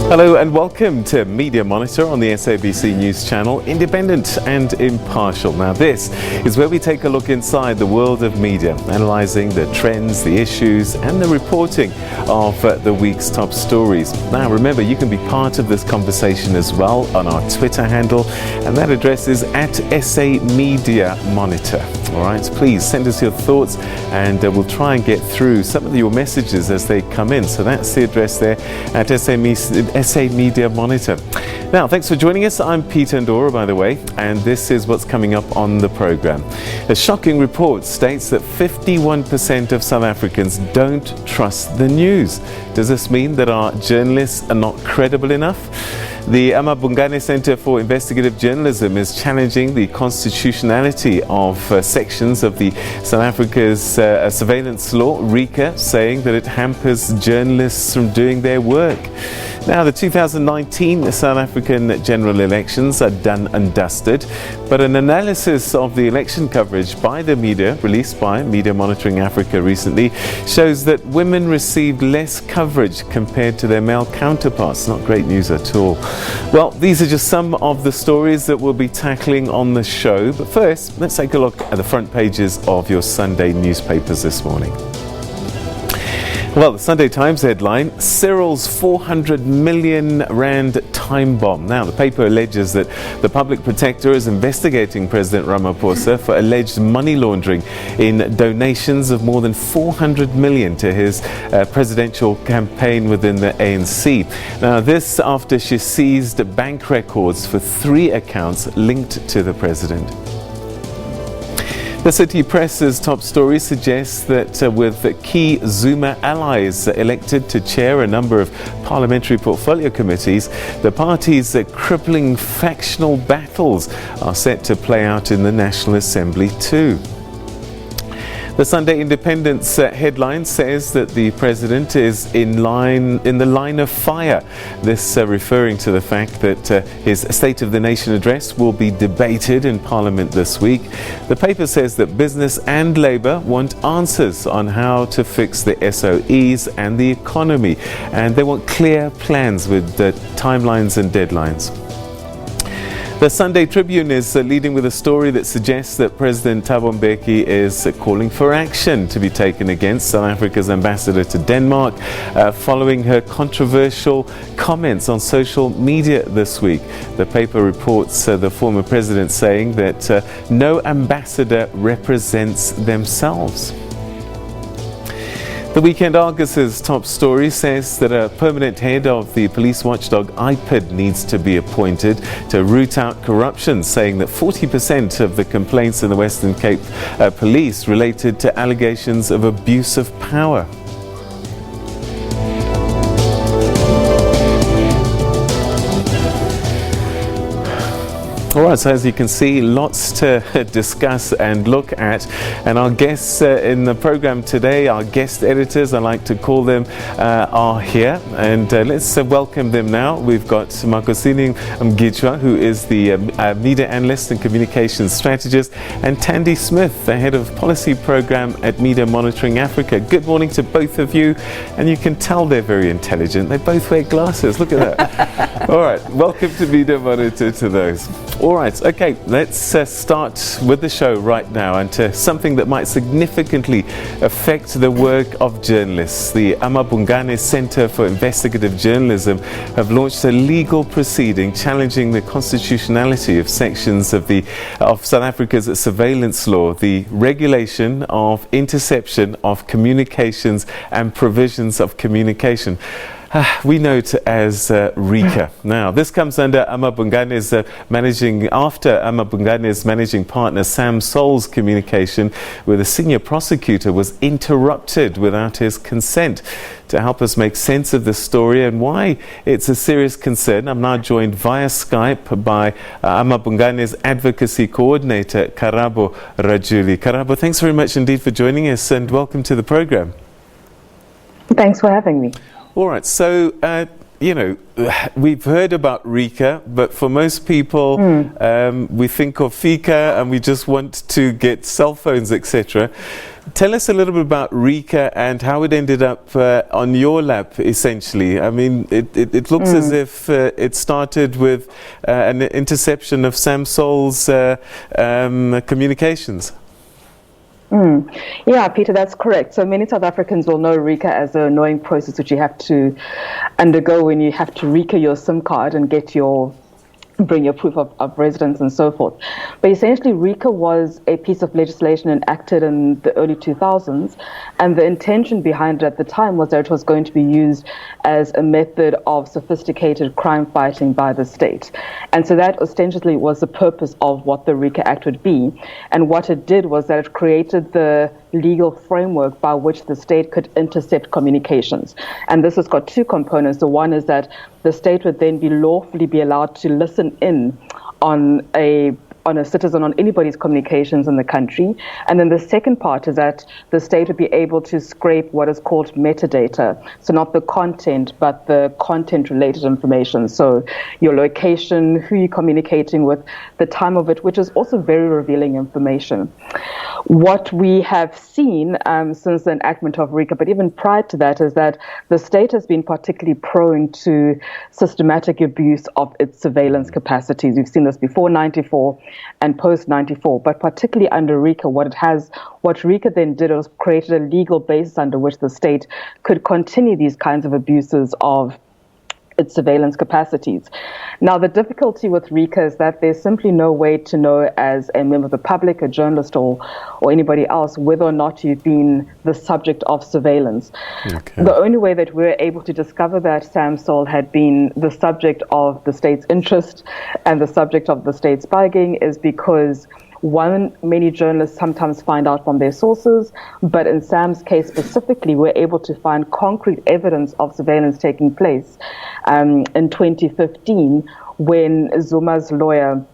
Hello and welcome to Media Monitor on the SABC News Channel, independent and impartial. Now this is where we take a look inside the world of media, analysing the trends, the issues and the reporting of the week's top stories. Now remember, you can be part of this conversation as well on our Twitter handle, and that address is @SAMediaMonitor. Alright, please send us your thoughts and we'll try and get through some of your messages as they come in. So that's the address there at SA Media Monitor. Now, thanks for joining us. I'm Peter Ndora, by the way, and this is what's coming up on the program. A shocking report states that 51% of South Africans don't trust the news. Does this mean that our journalists are not credible enough? The amaBhungane Center for Investigative Journalism is challenging the constitutionality of sections of the South Africa's surveillance law, RICA, saying that it hampers journalists from doing their work. Now, the 2019 South African general elections are done and dusted, but an analysis of the election coverage by the media, released by Media Monitoring Africa recently, shows that women received less coverage compared to their male counterparts. Not great news at all. Well, these are just some of the stories that we'll be tackling on the show, but first, let's take a look at the front pages of your Sunday newspapers this morning. Well, the Sunday Times headline, Cyril's 400 million rand time bomb. Now, the paper alleges that the public protector is investigating President Ramaphosa for alleged money laundering in donations of more than 400 million to his presidential campaign within the ANC. Now, this after she seized bank records for 3 accounts linked to the president. The City Press's top story suggests that with key Zuma allies elected to chair a number of parliamentary portfolio committees, the party's crippling factional battles are set to play out in the National Assembly too. The Sunday Independent's headline says that the president is in the line of fire. This referring to the fact that his State of the Nation address will be debated in Parliament this week. The paper says that business and Labour want answers on how to fix the SOEs and the economy, and they want clear plans with timelines and deadlines. The Sunday Tribune is leading with a story that suggests that President Thabo Mbeki is calling for action to be taken against South Africa's ambassador to Denmark following her controversial comments on social media this week. The paper reports the former president saying that no ambassador represents themselves. The Weekend Argus's top story says that a permanent head of the police watchdog IPID needs to be appointed to root out corruption, saying that 40% of the complaints in the Western Cape police related to allegations of abuse of power. All right, so as you can see, lots to discuss and look at. And our guests in the program today, our guest editors, I like to call them, are here. And let's welcome them now. We've got Makosini Mgitwa, who is the media analyst and communications strategist, and Tandy Smith, the head of policy program at Media Monitoring Africa. Good morning to both of you. And you can tell they're very intelligent. They both wear glasses. Look at that. All right, welcome to Media Monitor to those. All right, okay, let's start with the show right now and to something that might significantly affect the work of journalists. The amaBhungane Center for Investigative Journalism have launched a legal proceeding challenging the constitutionality of sections of South Africa's surveillance law, the regulation of interception of communications and provisions of communication. We know it as RICA. Now, this comes under amaBhungane's amaBhungane's managing partner Sam Sol's communication with a senior prosecutor was interrupted without his consent. To help us make sense of this story and why it's a serious concern, I'm now joined via Skype by amaBhungane's advocacy coordinator, Karabo Rajuli. Karabo, thanks very much indeed for joining us and welcome to the program. Thanks for having me. All right, so, we've heard about RICA, but for most people, we think of FICA and we just want to get cell phones, etc. Tell us a little bit about RICA and how it ended up on your lap, essentially. I mean, it looks as if it started with an interception of Sam Sol's communications. Yeah, Peter, that's correct. So many South Africans will know RICA as an annoying process which you have to undergo when you have to RICA your SIM card and bring your proof of residence and so forth. But essentially, RICA was a piece of legislation enacted in the early 2000s, and the intention behind it at the time was that it was going to be used as a method of sophisticated crime fighting by the state. And so that ostensibly was the purpose of what the RICA Act would be. And what it did was that it created the legal framework by which the state could intercept communications. And this has got two components. The one is that the state would then lawfully be allowed to listen in on a citizen, on anybody's communications in the country. And then the second part is that the state would be able to scrape what is called metadata. So not the content, but the content-related information. So your location, who you're communicating with, the time of it, which is also very revealing information. What we have seen since the enactment of RICA, but even prior to that, is that the state has been particularly prone to systematic abuse of its surveillance capacities. We've seen this before 94 and post 94, but particularly under RICA, what RICA then did was created a legal basis under which the state could continue these kinds of abuses of its surveillance capacities. Now, the difficulty with RICA is that there's simply no way to know as a member of the public, a journalist, or anybody else, whether or not you've been the subject of surveillance. Okay. The only way that we're able to discover that Sam Sol had been the subject of the state's interest and the subject of the state's spying is because many journalists sometimes find out from their sources, but in Sam's case specifically, we're able to find concrete evidence of surveillance taking place in 2015 when Zuma's lawyer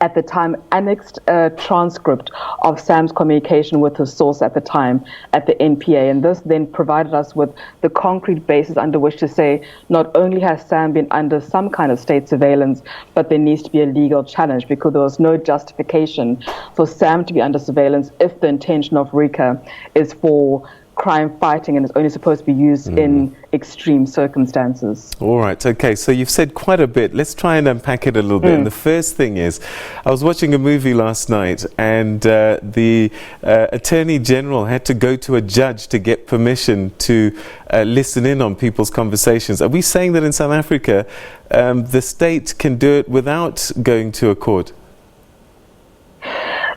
at the time annexed a transcript of Sam's communication with his source at the time at the NPA. And this then provided us with the concrete basis under which to say, not only has Sam been under some kind of state surveillance, but there needs to be a legal challenge because there was no justification for Sam to be under surveillance if the intention of RICA is for crime fighting and is only supposed to be used in extreme circumstances. All right, okay, so you've said quite a bit. Let's try and unpack it a little bit. And the first thing is, I was watching a movie last night and the Attorney General had to go to a judge to get permission to listen in on people's conversations. Are we saying that in South Africa the state can do it without going to a court?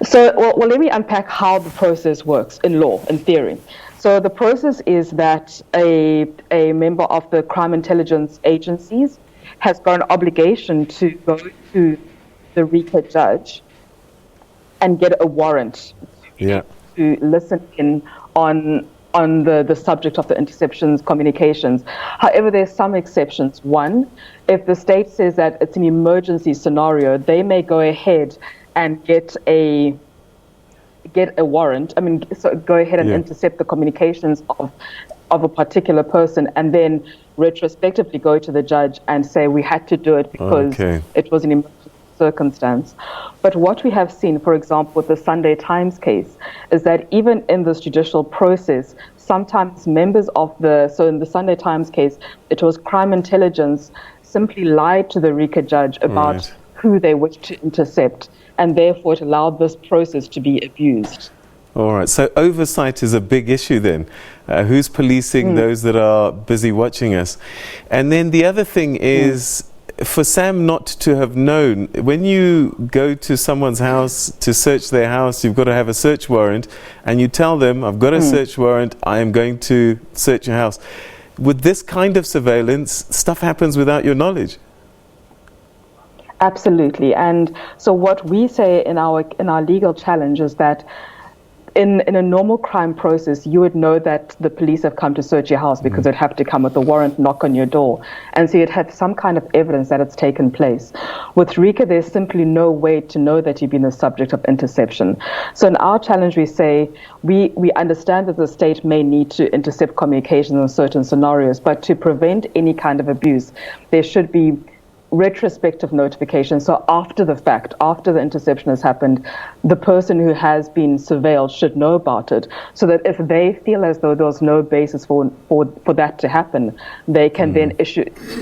So, well, let me unpack how the process works in law, in theory. So the process is that a member of the crime intelligence agencies has got an obligation to go to the RICA judge and get a warrant to listen in on the subject of the interceptions communications. However, there's some exceptions. One, if the state says that it's an emergency scenario, they may go ahead and get a warrant. So go ahead and intercept the communications of a particular person and then retrospectively go to the judge and say we had to do it because it was an emergency circumstance. But what we have seen, for example, with the Sunday Times case, is that even in this judicial process, sometimes members of so in the Sunday Times case, it was crime intelligence simply lied to the RICA judge about who they wished to intercept, and therefore it allowed this process to be abused. All right, so oversight is a big issue then. Who's policing those that are busy watching us? And then the other thing is, for Sam not to have known, when you go to someone's house to search their house, you've got to have a search warrant, and you tell them, I've got a search warrant, I am going to search your house. With this kind of surveillance, stuff happens without your knowledge. Absolutely. And so what we say in our legal challenge is that in a normal crime process, you would know that the police have come to search your house because they'd have to come with a warrant, knock on your door. And so you'd have some kind of evidence that it's taken place. With RICA, there's simply no way to know that you've been the subject of interception. So in our challenge, we say we understand that the state may need to intercept communications in certain scenarios, but to prevent any kind of abuse, there should be retrospective notification. So after the fact, after the interception has happened, the person who has been surveilled should know about it, so that if they feel as though there was no basis for that to happen, they can then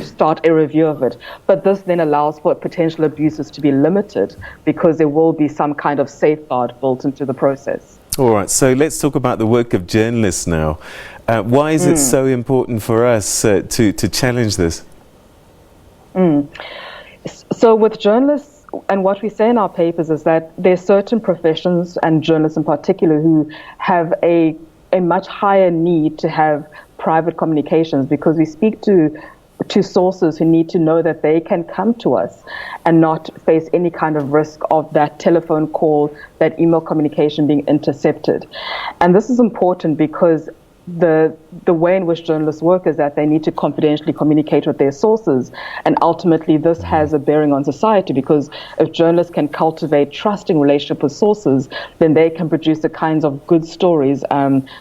start a review of it. But this then allows for potential abuses to be limited, because there will be some kind of safeguard built into the process. All right, so let's talk about the work of journalists now. Why is it so important for us to challenge this? So with journalists, and what we say in our papers is that there's certain professions, and journalists in particular, who have a much higher need to have private communications, because we speak to sources who need to know that they can come to us and not face any kind of risk of that telephone call, that email communication being intercepted. And this is important because the way in which journalists work is that they need to confidentially communicate with their sources, and ultimately this has a bearing on society, because if journalists can cultivate trusting relationship with sources, then they can produce the kinds of good stories,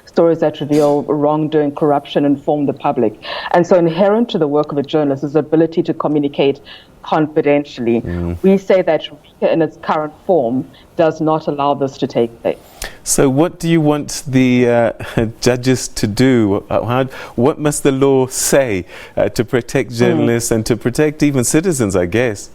stories that reveal wrongdoing, corruption, inform the public. And so inherent to the work of a journalist is the ability to communicate confidentially. We say that RICA in its current form does not allow this to take place. So what do you want the judges to do? What must the law say to protect journalists and to protect even citizens, I guess?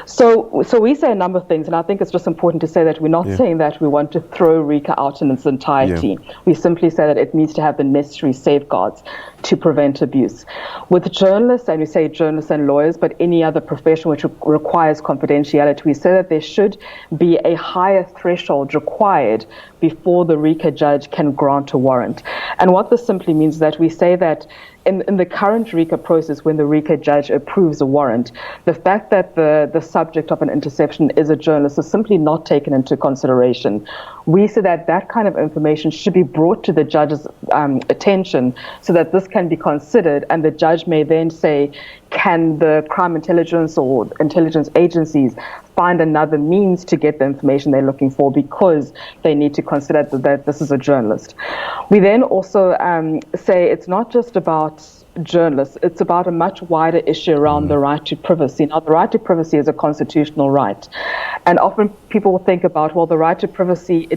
So we say a number of things, and I think it's just important to say that we're not saying that we want to throw RICA out in its entirety. We simply say that it needs to have the necessary safeguards to prevent abuse. With journalists, and we say journalists and lawyers, but any other profession which requires confidentiality, we say that there should be a higher threshold required before the RICA judge can grant a warrant. And what this simply means is that we say that in the current RICA process, when the RICA judge approves a warrant, the fact that the subject of an interception is a journalist is simply not taken into consideration. We say that that kind of information should be brought to the judge's attention, so that this can be considered, and the judge may then say, can the crime intelligence or intelligence agencies find another means to get the information they're looking for, because they need to consider that this is a journalist. We then also say it's not just about journalists, it's about a much wider issue around the right to privacy. Now, the right to privacy is a constitutional right. And often people will think about, well, the right to privacy,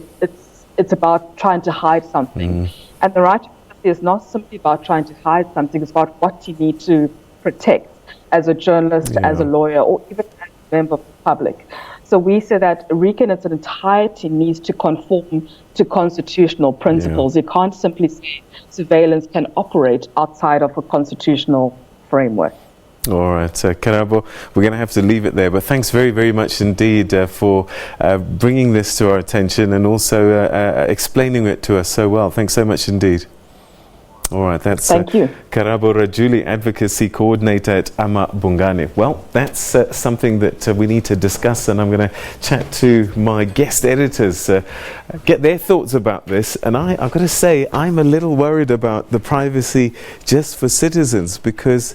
it's about trying to hide something. And the right to privacy is not simply about trying to hide something, it's about what you need to protect as a journalist, as a lawyer, or even as a member of the public. So we say that RICA in its entirety needs to conform to constitutional principles. You can't simply say surveillance can operate outside of a constitutional framework. All right, Karabo, we're going to have to leave it there, but thanks very, very much indeed for bringing this to our attention and also explaining it to us so well. Thanks so much indeed. All right, that's Thank you. Karabo Rajuli, Advocacy Coordinator at amaBhungane. Well, that's something that we need to discuss, and I'm going to chat to my guest editors, get their thoughts about this. And I've got to say, I'm a little worried about the privacy just for citizens, because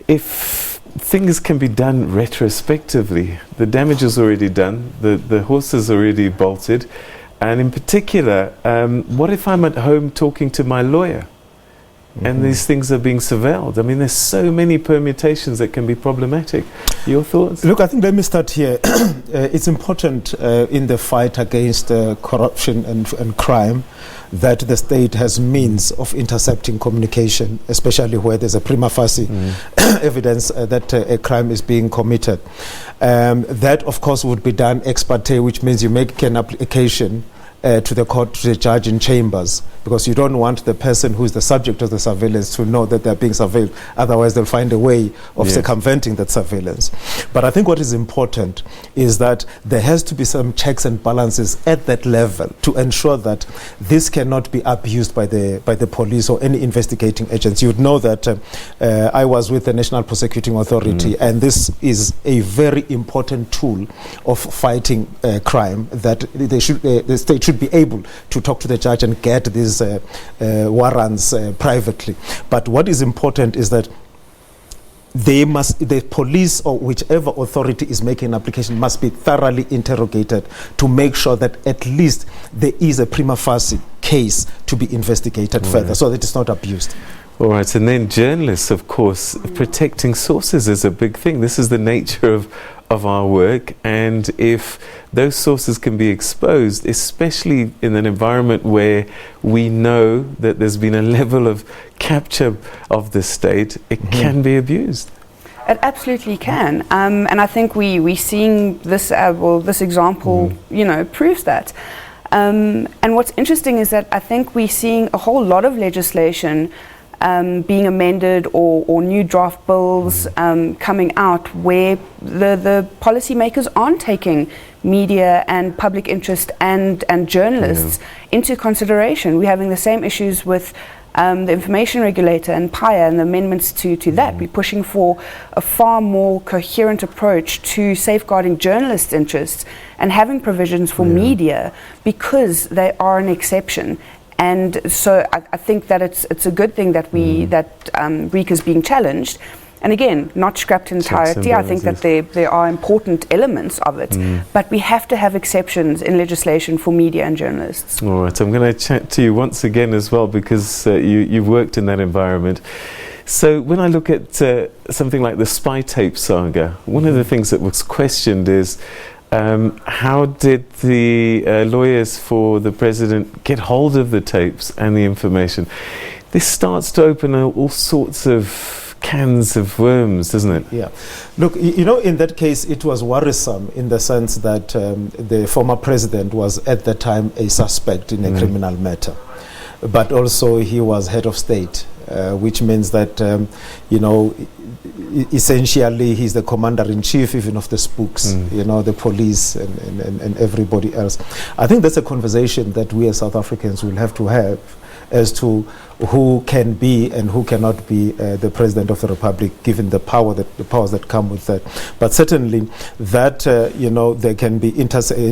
if things can be done retrospectively, the damage is already done, the horse is already bolted, and in particular, what if I'm at home talking to my lawyer? And these things are being surveilled. I mean, there's so many permutations that can be problematic. Your thoughts? Look, I think let me start here. It's important in the fight against corruption and crime that the state has means of intercepting communication, especially where there's a prima facie evidence that a crime is being committed. That, of course, would be done ex parte, which means you make an application to the court, to the judge in chambers, because you don't want the person who is the subject of the surveillance to know that they're being surveilled. Otherwise, they'll find a way of circumventing that surveillance. But I think what is important is that there has to be some checks and balances at that level to ensure that this cannot be abused by the police or any investigating agents. You would know that I was with the National Prosecuting Authority, and this is a very important tool of fighting crime, that the state should be able to talk to the judge and get these warrants privately. But what is important is that the police or whichever authority is making an application must be thoroughly interrogated to make sure that at least there is a prima facie case to be investigated further, so that it's not abused. All right, and then journalists, of course, protecting sources is a big thing. This is the nature of our work, and if those sources can be exposed, especially in an environment where we know that there's been a level of capture of the state, it can be abused. It absolutely can, and I think we're seeing this. This example, proves that. And what's interesting is that I think we're seeing a whole lot of legislation being amended or new draft bills coming out where the policymakers aren't taking media and public interest and journalists into consideration. We're having the same issues with the information regulator and PIA and the amendments to that. We're pushing for a far more coherent approach to safeguarding journalists' interests and having provisions for media, because they are an exception. And so I think that it's a good thing that RICA is being challenged. And again, not scrapped in entirety. I think that there are important elements of it, but we have to have exceptions in legislation for media and journalists. All right, I'm going to chat to you once again as well, because you've worked in that environment. So when I look at something like the spy tape saga, one of the things that was questioned is how did the lawyers for the president get hold of the tapes and the information? This starts to open all sorts of cans of worms, doesn't it? Yeah. Look, in that case, it was worrisome in the sense that the former president was at the time a suspect in a criminal matter, but also he was head of state, which means that, essentially he's the commander-in-chief even of the spooks, the police and everybody else. I think that's a conversation that we as South Africans will have to have as to who can be and who cannot be the President of the Republic, given the powers that come with that. But certainly that, there can be an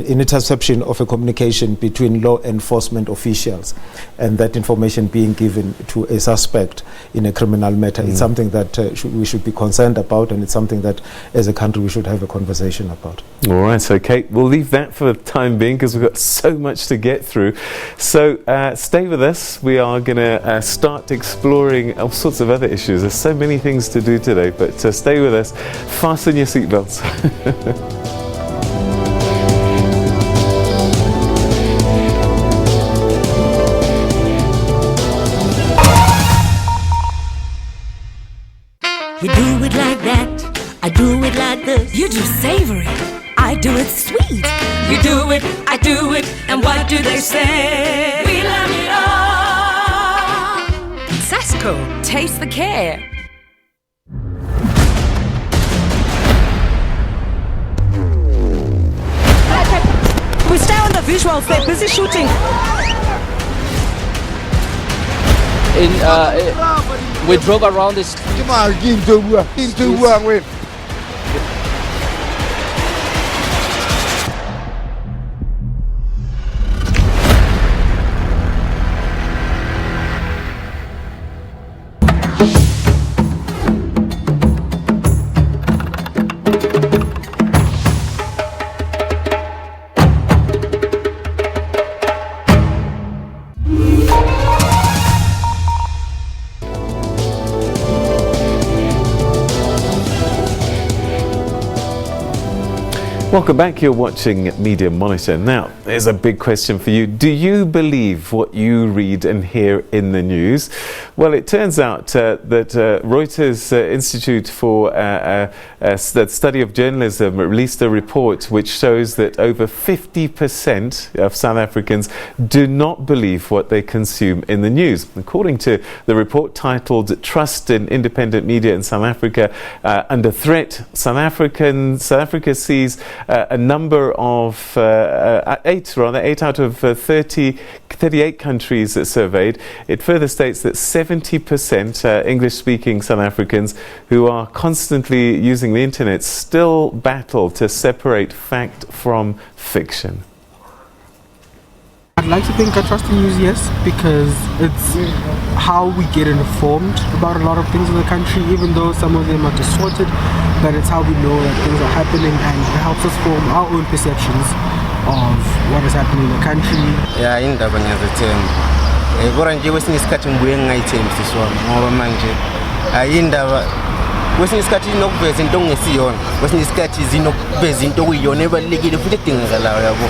interception of a communication between law enforcement officials, and that information being given to a suspect in a criminal matter. It's something that we should be concerned about, and it's something that as a country we should have a conversation about. All right, so Kate, we'll leave that for the time being because we've got so much to get through. So stay with us. We are going to start exploring all sorts of other issues. There's so many things to do today, but stay with us. Fasten your seatbelts. You do it like that, I do it like this. You do savory, I do it sweet. You do it, I do it, and what do they say? We love it all. Sasco, taste the care. We stay on the visuals, they're busy shooting. We drove around this. Welcome back. You're watching Media Monitor. Now, there's a big question for you. Do you believe what you read and hear in the news? Well, it turns out that Reuters Institute for the Study of Journalism released a report which shows that over 50% of South Africans do not believe what they consume in the news. According to the report titled Trust in Independent Media in South Africa Under Threat, South Africa sees a number of 8 out of 38 countries surveyed. It further states that 70% English-speaking South Africans who are constantly using the internet still battle to separate fact from fiction. I'd like to think I trust the news, yes, because it's how we get informed about a lot of things in the country, even though some of them are distorted, but it's how we know that things are happening, and it helps us form our own perceptions of what is happening in the country. Yeah, in the Kodwa nje kwesinye isikhathi ngibuye ngingayithembi sisi wami ngoba manje ayindaba kwesinye isikhathi inokuveza into ongesiyona, kwesinye isikhathi zinokuveza into okuyiyona ebalulekile futhi edingakalayo yabo.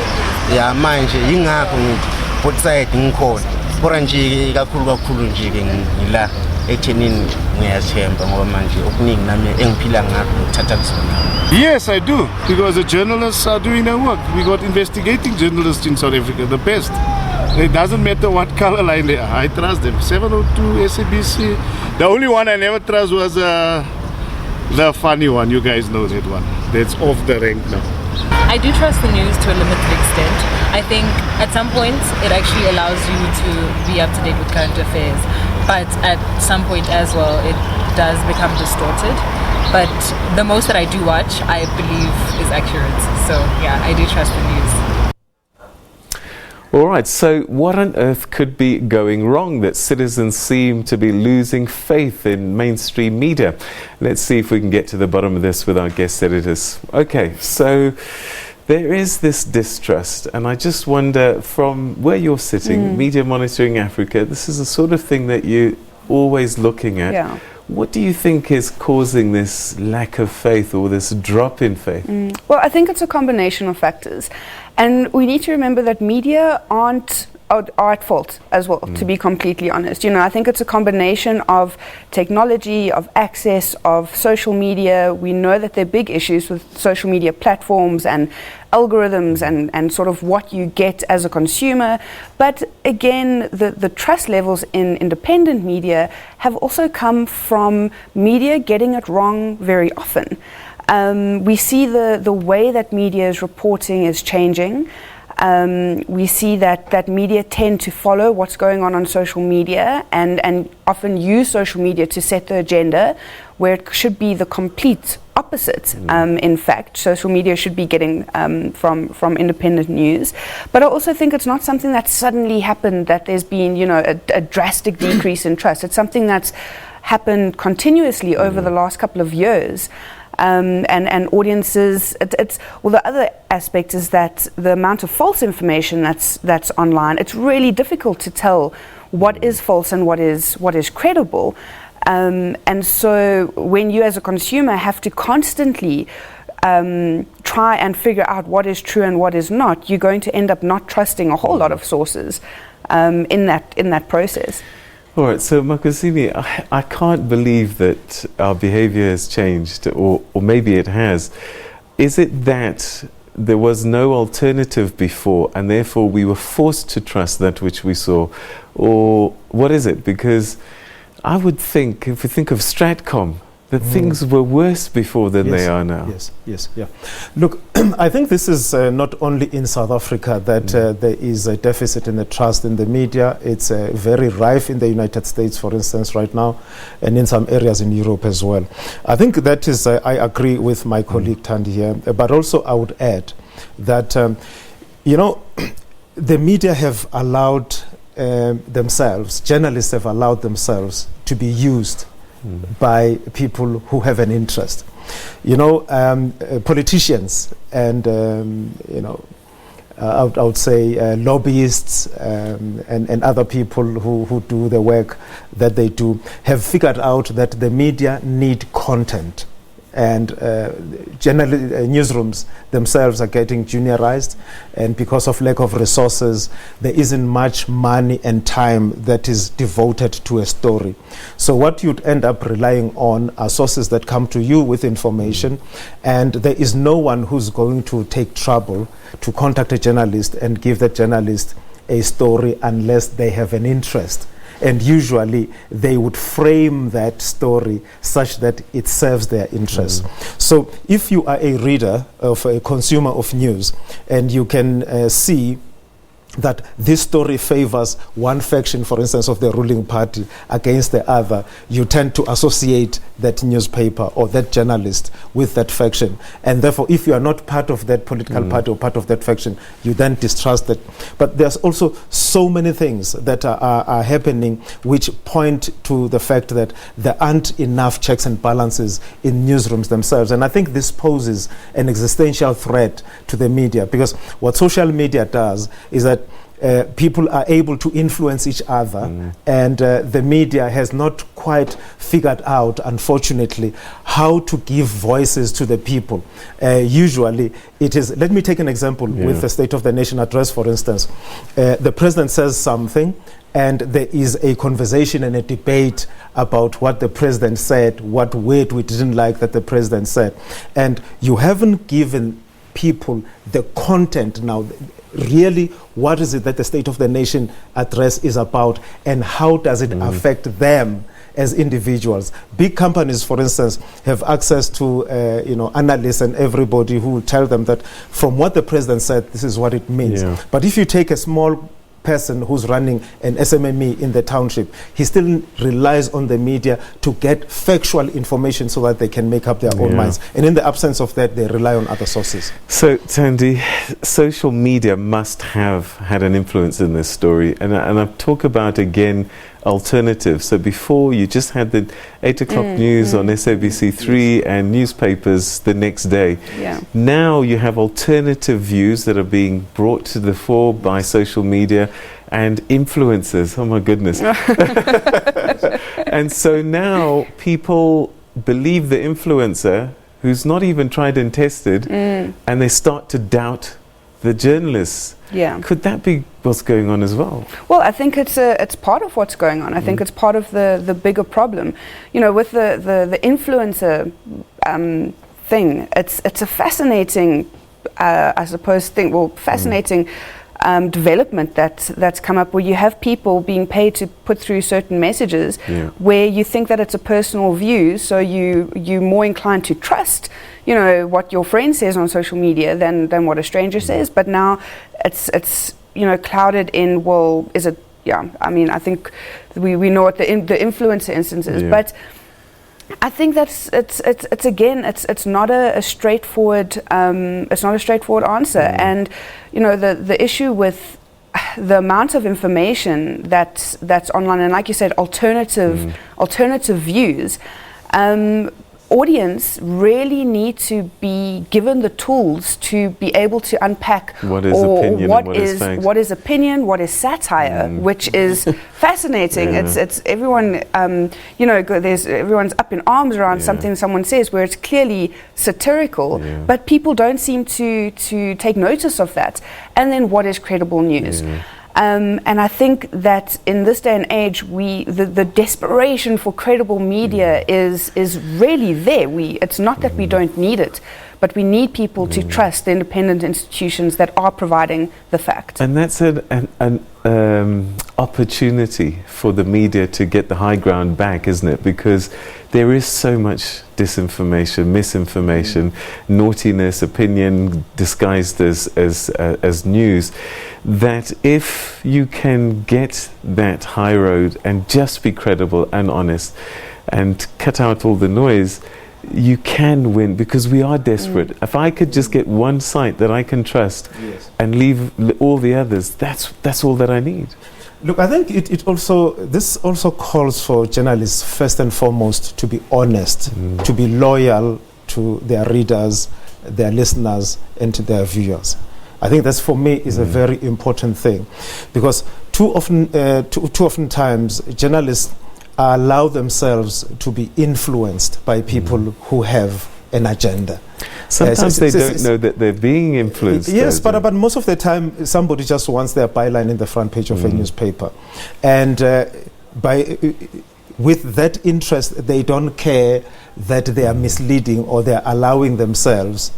Ya manje yingakho ngithi both side ngikhona. Kodwa nje kakhulu nje ke ngila ethenini ngiyathemba ngoba manje okuningi nami engiphila ngakho ngithatha kusona. Yes, I do, because the journalists are doing their work. We got investigating journalists in South Africa, the best. It doesn't matter what color line they are. I trust them. 702, SABC. The only one I never trust was the funny one. You guys know that one. That's off the rank now. I do trust the news to a limited extent. I think at some point it actually allows you to be up to date with current affairs. But at some point as well, it does become distorted. But the most that I do watch, I believe is accurate. So yeah, I do trust the news. All right, so what on earth could be going wrong that citizens seem to be losing faith in mainstream media? Let's see if we can get to the bottom of this with our guest editors. Okay, so there is this distrust, and I just wonder, from where you're sitting, Media Monitoring Africa, this is the sort of thing that you're always looking at. Yeah. What do you think is causing this lack of faith or this drop in faith? Well, I think it's a combination of factors. And we need to remember that media are at fault as well, to be completely honest. You know, I think it's a combination of technology, of access, of social media. We know that there are big issues with social media platforms and algorithms and sort of what you get as a consumer. But again, the trust levels in independent media have also come from media getting it wrong very often. We see the way that media is reporting is changing. We see that media tend to follow what's going on social media and often use social media to set the agenda, where it should be the complete opposite. In fact, social media should be getting from independent news. But I also think it's not something that suddenly happened, that there's been, you know, a drastic decrease in trust. It's something that's happened continuously over the last couple of years. And audiences, well, the other aspect is that the amount of false information that's online, it's really difficult to tell what is false and what is credible. And so when you as a consumer have to constantly try and figure out what is true and what is not, you're going to end up not trusting a whole lot of sources in that process. All right, so Makosini, I can't believe that our behavior has changed, or maybe it has. Is it that there was no alternative before and therefore we were forced to trust that which we saw? Or what is it? Because I would think, if we think of Stratcom, that things were worse before than they are now. Yes. Look, I think this is not only in South Africa that there is a deficit in the trust in the media. It's very rife in the United States, for instance, right now, and in some areas in Europe as well. I think that is, I agree with my colleague Thandi here, but also I would add that, you know, the media have allowed themselves, journalists have allowed themselves to be used by people who have an interest. You know, politicians and, you know, I would say lobbyists and other people who do the work that they do have figured out that the media need content. And newsrooms themselves are getting juniorized, and because of lack of resources, there isn't much money and time that is devoted to a story. So what you'd end up relying on are sources that come to you with information, and there is no one who's going to take trouble to contact a journalist and give that journalist a story unless they have an interest. And usually they would frame that story such that it serves their interests. So if you are a reader of a consumer of news and you can see that this story favors one faction, for instance, of the ruling party against the other, you tend to associate that newspaper or that journalist with that faction. And therefore, if you are not part of that political party or part of that faction, you then distrust that. But there's also so many things that are happening which point to the fact that there aren't enough checks and balances in newsrooms themselves. And I think this poses an existential threat to the media, because what social media does is that people are able to influence each other, and the media has not quite figured out, unfortunately, how to give voices to the people. Usually it is, let me take an example with the State of the Nation address, for instance. The president says something, and there is a conversation and a debate about what the president said, what word we didn't like that the president said. And you haven't given people the content now. Really, what is it that the State of the Nation address is about, and how does it affect them as individuals? Big companies, for instance, have access to analysts and everybody who will tell them that from what the president said, this is what it means. But if you take a small person who's running an SMME in the township, he still relies on the media to get factual information so that they can make up their own minds. And in the absence of that, they rely on other sources. So, Tandy, social media must have had an influence in this story. And I talk about, again, alternatives. So before, you just had the 8 o'clock news on SABC 3 and newspapers the next day. Now you have alternative views that are being brought to the fore by social media and influencers. Oh my goodness. And so now people believe the influencer who's not even tried and tested, and they start to doubt the journalists. Could that be what's going on as well? Well, I think it's part of what's going on. I think it's part of the bigger problem. You know, with the influencer thing, it's a fascinating, I suppose, thing. Well, fascinating development that's come up, where you have people being paid to put through certain messages, where you think that it's a personal view, so you're more inclined to trust, you know, what your friend says on social media than what a stranger says. But now it's clouded in, well, is it? I mean, I think we know what the influencer instance is, but I think that's it's not a straightforward answer. And you know, the issue with the amount of information that's online, and like you said, alternative views, audience really need to be given the tools to be able to unpack what is opinion, what is opinion, what is satire, which is fascinating. It's everyone, everyone's up in arms around something someone says where it's clearly satirical, but people don't seem to take notice of that. And then what is credible news? And I think that in this day and age, the desperation for credible media is really there. It's not that we don't need it, but we need people to trust the independent institutions that are providing the facts. And that's an opportunity for the media to get the high ground back, isn't it? Because there is so much disinformation, misinformation, naughtiness, opinion disguised as news, that if you can get that high road and just be credible and honest and cut out all the noise, you can win, because we are desperate. If I could just get one site that I can trust and leave all the others, that's all that I need. Look, I think this also calls for journalists first and foremost to be honest, to be loyal to their readers, their listeners, and to their viewers. I think that's, for me, is a very important thing, because too often times journalists allow themselves to be influenced by people who have an agenda. Sometimes they don't know that they're being influenced. Yes, but most of the time somebody just wants their byline in the front page of a newspaper, and with that interest, they don't care that they are misleading or they are allowing themselves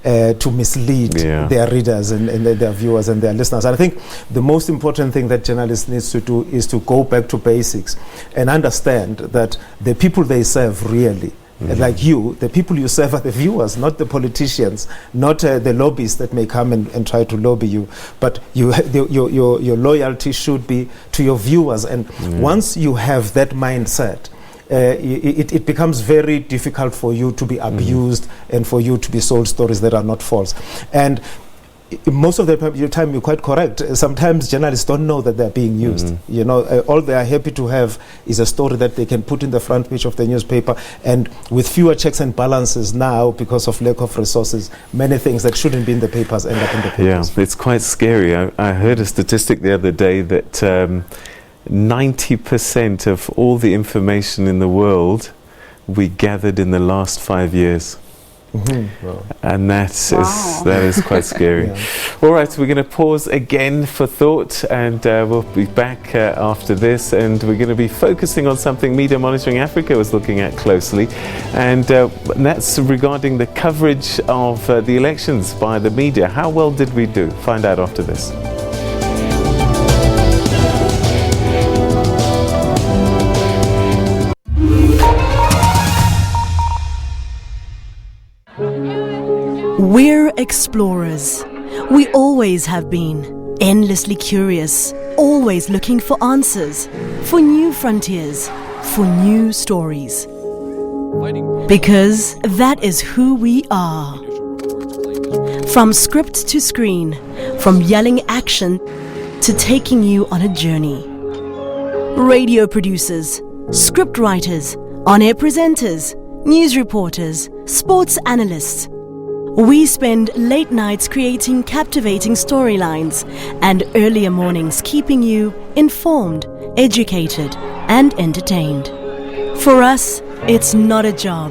to mislead their readers and their viewers and their listeners. And I think the most important thing that journalists need to do is to go back to basics and understand that the people they serve really, like you, the people you serve are the viewers, not the politicians, not the lobbyists that may come and try to lobby you, but your loyalty should be to your viewers. And once you have that mindset, it becomes very difficult for you to be abused and for you to be sold stories that are not false. And most of the time you're quite correct. Sometimes journalists don't know that they're being used. You know, all they are happy to have is a story that they can put in the front page of the newspaper, and with fewer checks and balances now because of lack of resources, many things that shouldn't be in the papers end up in the papers. Yeah, it's quite scary. I heard a statistic the other day that 90% of all the information in the world we gathered in the last 5 years. Wow. And that is quite scary. Yeah. All right, we're going to pause again for thought, and we'll be back after this, and we're going to be focusing on something Media Monitoring Africa was looking at closely, and that's regarding the coverage of the elections by the media. How well did we do? Find out after this. We're explorers. We always have been. Endlessly curious. Always looking for answers. For new frontiers. For new stories. Because that is who we are. From script to screen. From yelling action to taking you on a journey. Radio producers. Script writers. On-air presenters. News reporters. Sports analysts. We spend late nights creating captivating storylines and earlier mornings keeping you informed, educated, and entertained. For us, it's not a job,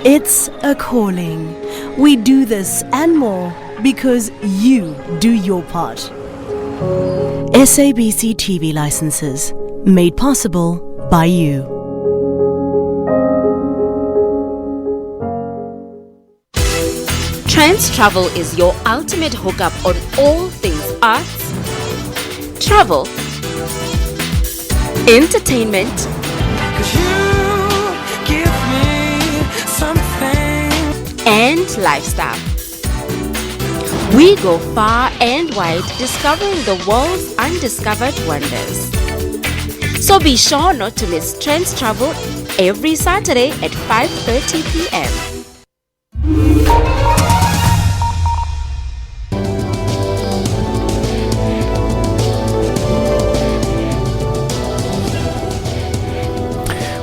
it's a calling. We do this and more because you do your part. SABC TV licenses, made possible by you. Trends Travel is your ultimate hookup on all things arts, travel, entertainment, and lifestyle. We go far and wide discovering the world's undiscovered wonders. So be sure not to miss Trends Travel every Saturday at 5:30 p.m.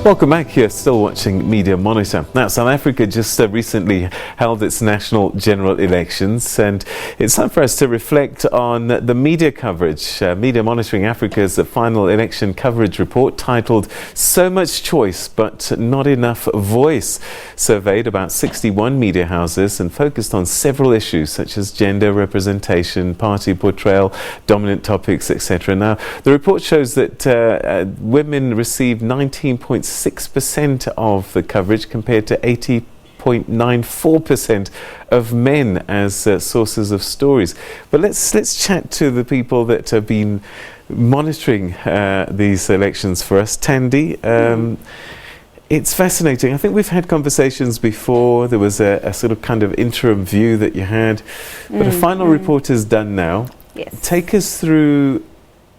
Welcome back. You're still watching Media Monitor. Now, South Africa just recently held its national general elections, and it's time for us to reflect on the media coverage. Media Monitoring Africa's final election coverage report, titled "So Much Choice But Not Enough Voice," surveyed about 61 media houses and focused on several issues such as gender representation, party portrayal, dominant topics, etc. Now, the report shows that women received 19.6% of the coverage compared to 80.94% of men as sources of stories. But let's chat to the people that have been monitoring these elections for us. Tandy, it's fascinating. I think we've had conversations before. There was a sort of kind of interim view that you had, but a final report is done now. Yes. Take us through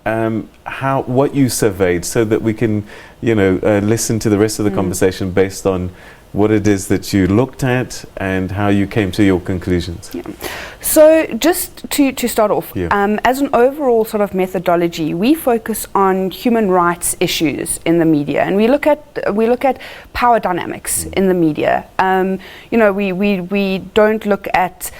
what you surveyed, so that we can, listen to the rest of the conversation based on what it is that you looked at and how you came to your conclusions. Yeah. So just to start off, as an overall sort of methodology, we focus on human rights issues in the media, and we look at power dynamics in the media. We don't look at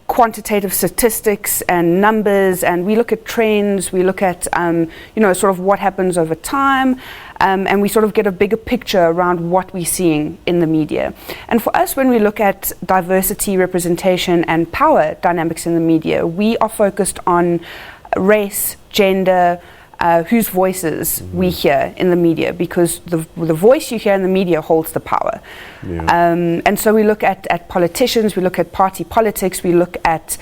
quantitative statistics and numbers, and we look at trends, we look at sort of what happens over time, and we sort of get a bigger picture around what we're seeing in the media. And for us, when we look at diversity, representation, and power dynamics in the media, we are focused on race, gender, whose voices we hear in the media, because the voice you hear in the media holds the power. And so we look at politicians, we look at party politics, we look at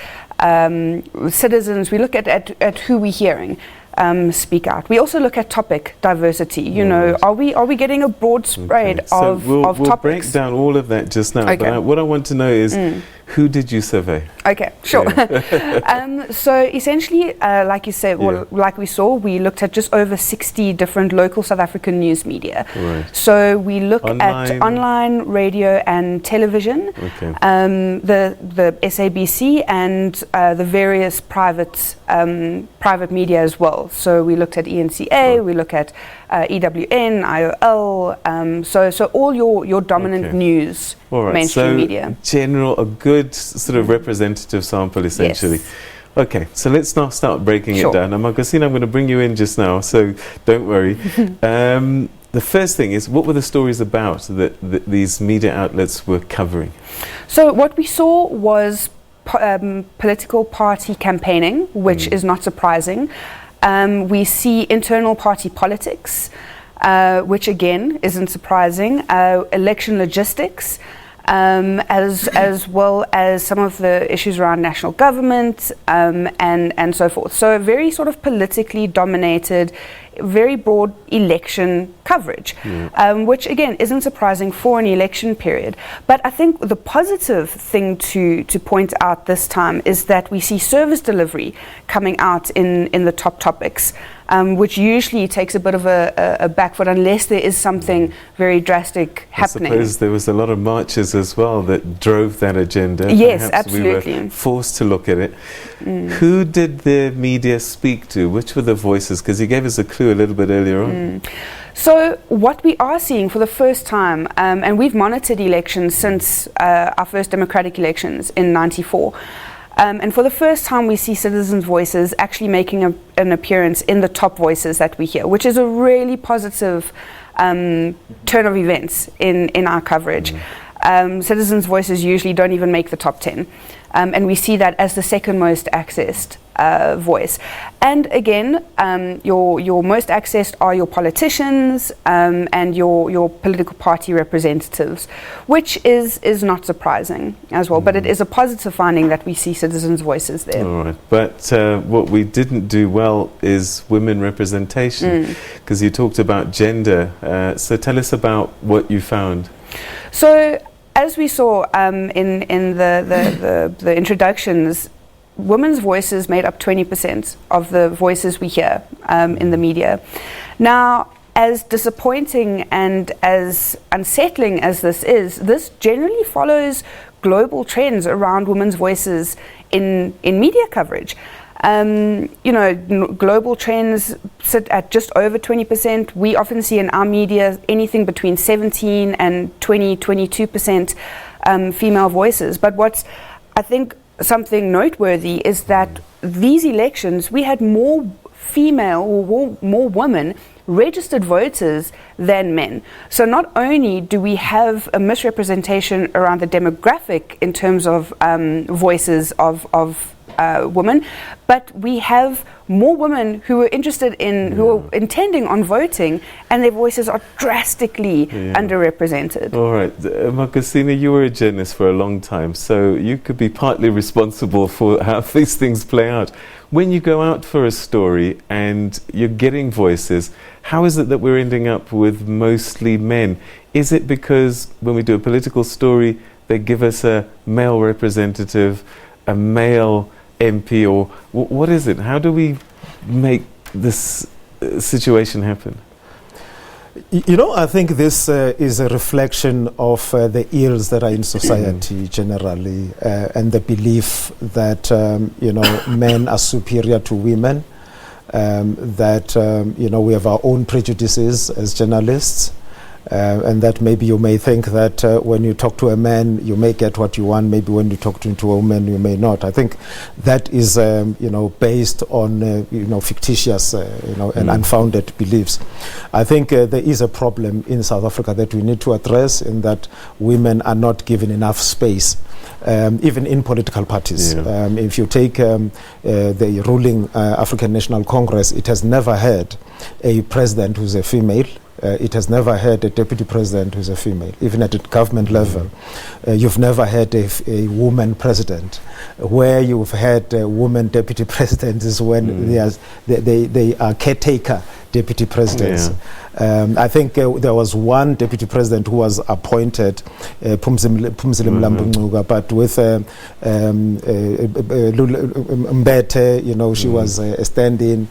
citizens, we look at who we're hearing speak out. We also look at topic diversity. Are we getting a broad spread of we'll topics? We'll break down all of that just now. Okay. But what I want to know is Who did you survey? Okay, sure. Yeah. So essentially, like you said, or like we saw, we looked at just over 60 different local South African news media. Right. So we look at online, radio, and television, the SABC, and the various private media as well. So we looked at ENCA, we look at EWN, IOL, so all your dominant news, mainstream media. A good sort of representative sample, essentially. Yes. Okay, so let's now start breaking it down. Now, Magosine, I'm going to bring you in just now, so don't worry. The first thing is, what were the stories about that these media outlets were covering? So what we saw was political party campaigning, which is not surprising. We see internal party politics, which again isn't surprising. Election logistics, as well as some of the issues around national government and so forth. So very sort of politically dominated, very broad election coverage, which again isn't surprising for an election period. But I think the positive thing to point out this time is that we see service delivery coming out in the top topics, which usually takes a bit of a back foot unless there is something very drastic happening. I suppose there was a lot of marches as well that drove that agenda. Yes, Perhaps absolutely. we were forced to look at it. Who did the media speak to? Which were the voices? Because you gave us a clue a little bit earlier on. So what we are seeing for the first time, and we've monitored elections since our first democratic elections in '94, and for the first time we see citizens' voices actually making an appearance in the top voices that we hear, which is a really positive turn of events in our coverage. Citizens' voices usually don't even make the top 10. And we see that as the second most accessed voice. And again, your most accessed are your politicians and your political party representatives, which is not surprising as well. But it is a positive finding that we see citizens' voices there. All right. But what we didn't do well is women representation, because you talked about gender. So tell us about what you found. So as we saw in the introductions, women's voices made up 20% of the voices we hear in the media. Now, as disappointing and as unsettling as this generally follows global trends around women's voices in media coverage. Global trends sit at just over 20%. We often see in our media anything between 17 and 22% female voices. But what's, I think, something noteworthy is that these elections, we had more female or more women registered voters than men. So not only do we have a misrepresentation around the demographic in terms of voices of women, but we have more women who are interested in, who are intending on voting, and their voices are drastically underrepresented. All right, Magosine, you were a journalist for a long time, so you could be partly responsible for how these things play out. When you go out for a story and you're getting voices, how is it that we're ending up with mostly men? Is it because when we do a political story, they give us a male representative, a male MP, or what is it? How do we make this situation happen? I think this is a reflection of the ills that are in society generally, and the belief that men are superior to women, that we have our own prejudices as journalists. And that maybe you may think that when you talk to a man, you may get what you want. Maybe when you talk to a woman, you may not. I think that is, based on, fictitious, and unfounded beliefs. I think there is a problem in South Africa that we need to address, in that women are not given enough space, even in political parties. If you take the ruling African National Congress, it has never had a president who's a female. It has never had a deputy president who's a female. Even at the government level, you've never had a woman president. Where you've had woman deputy presidents is when they are caretaker deputy presidents. I think there was one deputy president who was appointed, Phumzile Mlambo-Ngcuka, but with Mbete, you know, she was a stand-in,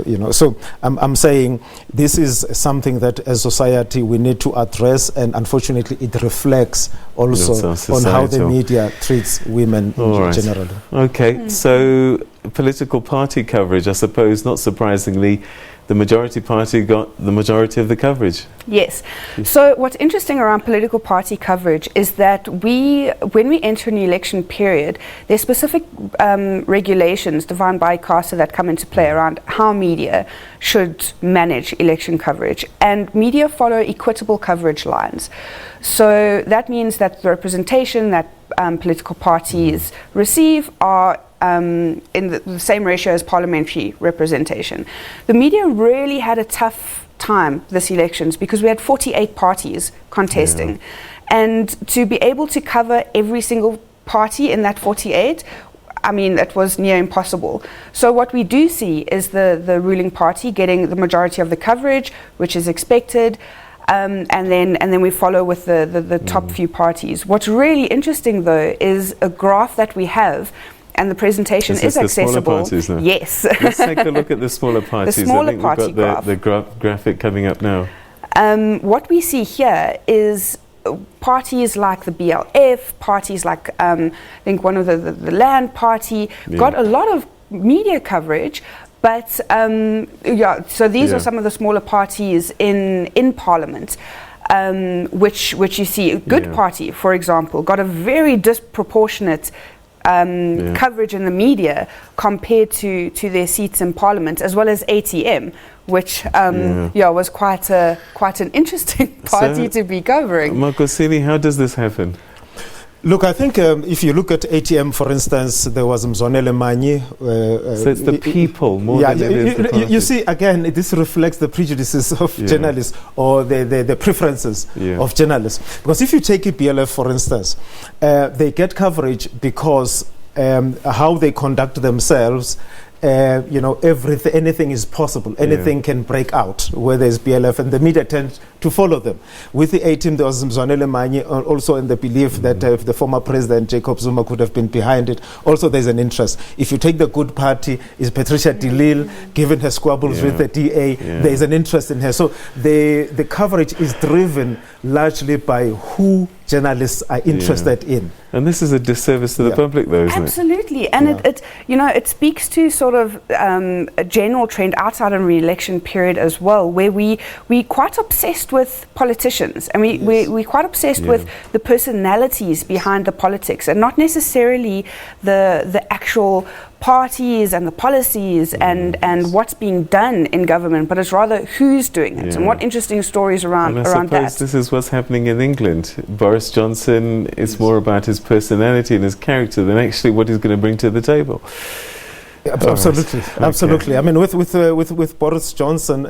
you know. So I'm saying this is something that as society we need to address, and unfortunately it reflects also on how the media treats women generally. Okay, so political party coverage, I suppose, not surprisingly, the majority party got the majority of the coverage. Yes. So what's interesting around political party coverage is that when we enter an election period, there's specific regulations defined by ICASA that come into play around how media should manage election coverage. And media follow equitable coverage lines. So that means that the representation that political parties receive are in the same ratio as parliamentary representation. The media really had a tough time this elections because we had 48 parties contesting. And to be able to cover every single party in that 48, I mean, that was near impossible. So what we do see is the ruling party getting the majority of the coverage, which is expected. And then we follow with the top few parties. What's really interesting, though, is a graph that we have, and the presentation is accessible. Parties, no? Yes. Let's take a look at the smaller parties. The smaller I think party we've got the graphic coming up now. What we see here is parties like the BLF, parties like I think one of the Land Party got a lot of media coverage. But so these are some of the smaller parties in Parliament, which you see. Good Party, for example, got a very disproportionate coverage in the media compared to their seats in Parliament, as well as ATM, which was quite an interesting party to be covering. Makosini, how does this happen? Look, I think if you look at ATM, for instance, there was Mzonele Manyi. So it's the people more than it is the party. You see, again, this reflects the prejudices of journalists or the preferences of journalists. Because if you take BLF, for instance, they get coverage because how they conduct themselves. Anything is possible. Anything can break out where there's BLF, and the media tend to follow them. With the A-team, there was Mzwanele Manyi, also in the belief that the former president, Jacob Zuma, could have been behind it. Also, there's an interest. If you take the Good Party, is Patricia de Lille, given her squabbles with the DA, there's an interest in her. So the coverage is driven largely by who journalists are interested in. And this is a disservice to the public, though, isn't it? Absolutely. And it speaks to sort of a general trend outside of an election period as well, where we're quite obsessed with politicians, and we're quite obsessed with the personalities behind the politics, and not necessarily the actual parties and the policies and what's being done in government, but it's rather who's doing it and what interesting stories around and I suppose that. This is what's happening in England. Boris Johnson is more about his personality and his character than actually what he's going to bring to the table. Absolutely, absolutely. I mean, with Boris Johnson,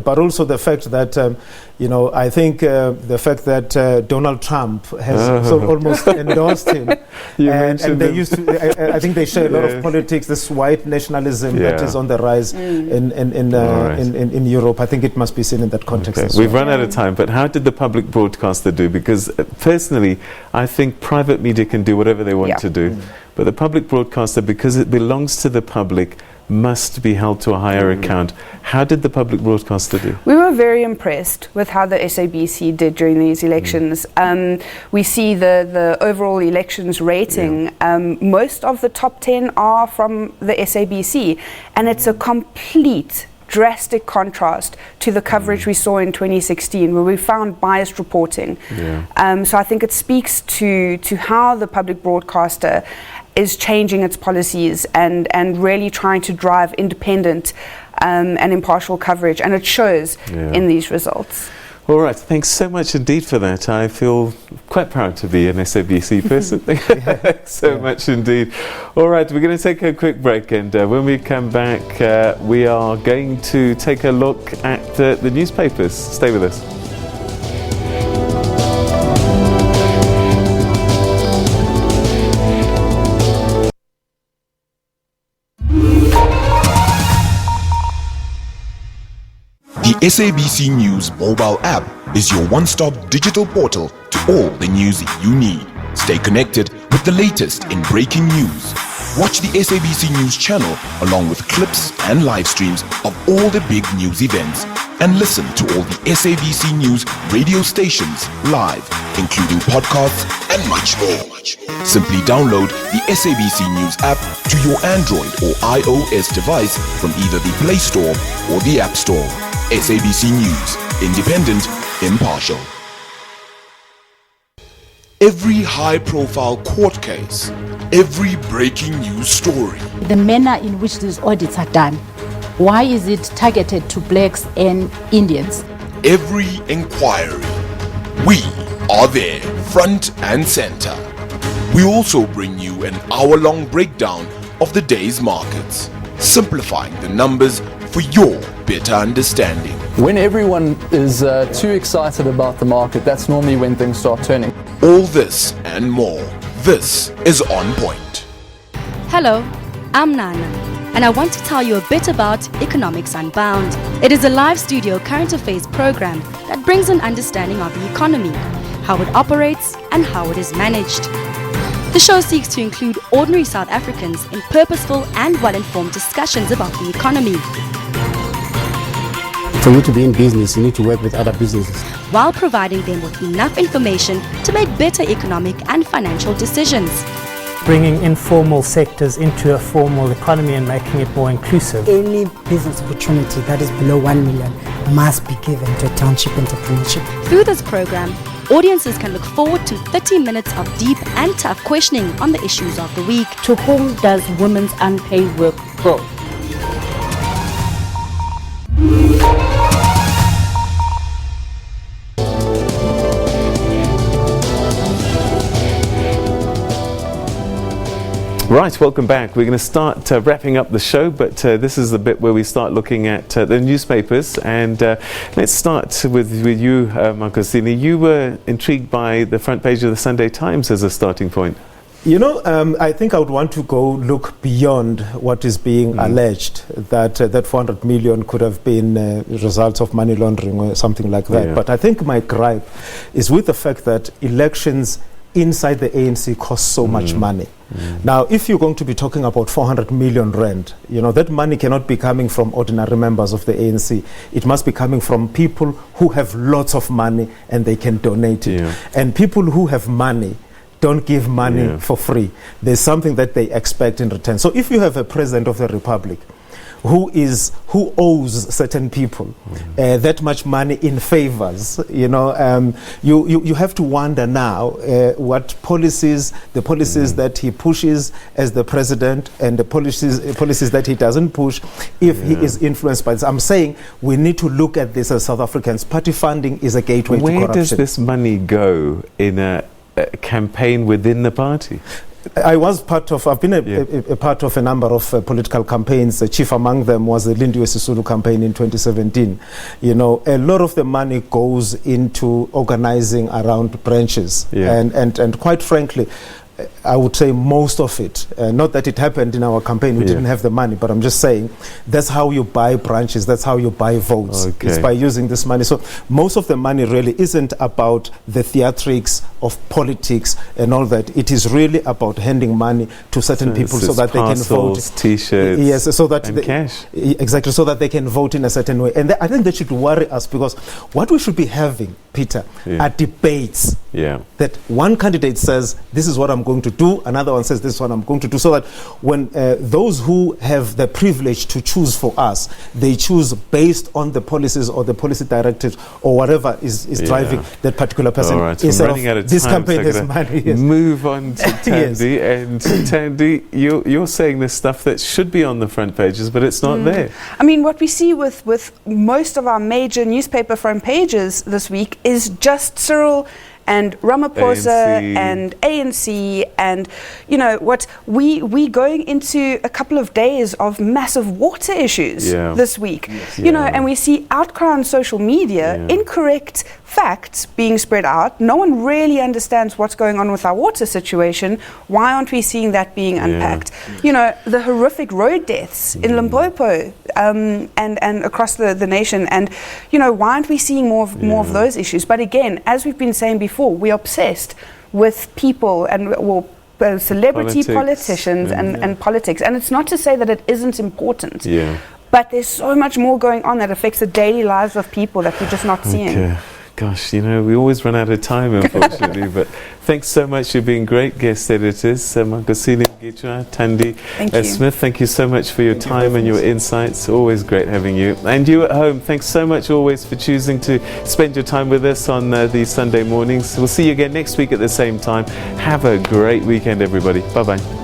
but also the fact that I think the fact that Donald Trump has almost endorsed him, and they used to. I think they share a lot of politics. This white nationalism that is on the rise in Europe. I think it must be seen in that context. As We've run out of time, but how did the public broadcaster do? Because personally, I think private media can do whatever they want to do. But the public broadcaster, because it belongs to the public, must be held to a higher account. How did the public broadcaster do? We were very impressed with how the SABC did during these elections. We see the overall elections rating. Most of the top 10 are from the SABC, and it's a complete drastic contrast to the coverage we saw in 2016, where we found biased reporting. So I think it speaks to how the public broadcaster is changing its policies and really trying to drive independent and impartial coverage, and it shows in these results. All right, thanks so much indeed for that. I feel quite proud to be an SABC person. Thanks so much indeed. All right, we're going to take a quick break, and when we come back, we are going to take a look at the newspapers. Stay with us. SABC News mobile app is your one-stop digital portal to all the news you need. Stay connected with the latest in breaking news. Watch the SABC News channel along with clips and live streams of all the big news events, and listen to all the SABC News radio stations live, including podcasts and much more. Simply download the SABC News app to your Android or iOS device from either the Play Store or the App Store. SABC News, independent, impartial. Every high-profile court case, every breaking news story. The manner in which these audits are done. Why is it targeted to blacks and Indians? Every inquiry. We are there, front and center. We also bring you an hour-long breakdown of the day's markets, simplifying the numbers for your better understanding. When everyone is too excited about the market, that's normally when things start turning. All this and more. This is On Point. Hello, I'm Nana, and I want to tell you a bit about Economics Unbound. It is a live studio current affairs program that brings an understanding of the economy, how it operates, and how it is managed. The show seeks to include ordinary South Africans in purposeful and well-informed discussions about the economy. For you to be in business, you need to work with other businesses, while providing them with enough information to make better economic and financial decisions. Bringing informal sectors into a formal economy and making it more inclusive. Any business opportunity that is below 1 million must be given to township entrepreneurship. Through this program, audiences can look forward to 30 minutes of deep and tough questioning on the issues of the week. To whom does women's unpaid work go? Right, welcome back. We're going to start wrapping up the show, but this is the bit where we start looking at the newspapers. And let's start with you, Mankosini. You were intrigued by the front page of the Sunday Times as a starting point. You know, I think I would want to go look beyond what is being alleged, that 400 million could have been results of money laundering or something like that. Yeah. But I think my gripe is with the fact that elections inside the ANC cost so much money. Now, if you're going to be talking about 400 million rand, you know, that money cannot be coming from ordinary members of the ANC. It must be coming from people who have lots of money and they can donate it. Yeah. And people who have money don't give money for free. There's something that they expect in return. So if you have a president of the republic who owes certain people that much money in favors, you know, you have to wonder now what policies that he pushes as the president and the policies that he doesn't push if he is influenced by this. I'm saying we need to look at this as South Africans. Party funding is a gateway to corruption. Where does this money go in a campaign within the party? I've been a part of a number of political campaigns. Chief among them was the Lindiwe Sisulu campaign in 2017. You know, a lot of the money goes into organizing around branches. And quite frankly, I would say most of it, not that it happened in our campaign, we didn't have the money, but I'm just saying that's how you buy branches, that's how you buy votes. It's by using this money. So most of the money really isn't about the theatrics of politics and all that. It is really about handing money to certain people so that they can vote. T-shirts, yes, so that and cash. Exactly, so that they can vote in a certain way. And I think that should worry us, because what we should be having, Peter, are debates. That one candidate says, this is what I'm going to do, another one says, this is what I'm going to do, so that when those who have the privilege to choose for us, they choose based on the policies or the policy directives or whatever is driving that particular person. All right, we're running out of time. This campaign has money. Move on to Tandy. And Tandy, you're saying this stuff that should be on the front pages, but it's not there. I mean, what we see with most of our major newspaper front pages this week is just Cyril and Ramaphosa and ANC, and you know what, we going into a couple of days of massive water issues this week. You know, and we see outcry on social media, incorrect facts being spread out. No one really understands what's going on with our water situation. Why aren't we seeing that being unpacked? You know, the horrific road deaths in Limpopo and across the nation. And, you know, why aren't we seeing more of those issues? But again, as we've been saying before, we're obsessed with people and celebrity politicians and politics. And it's not to say that it isn't important. But there's so much more going on that affects the daily lives of people that we're just not seeing. Gosh, you know, we always run out of time, unfortunately. But thanks so much for being great guest editors, Magosini Gitra, Tandy Smith. Thank you so much for your time and your insights. Always great having you. And you at home, thanks so much always for choosing to spend your time with us on these Sunday mornings. We'll see you again next week at the same time. Have a great weekend, everybody. Bye-bye.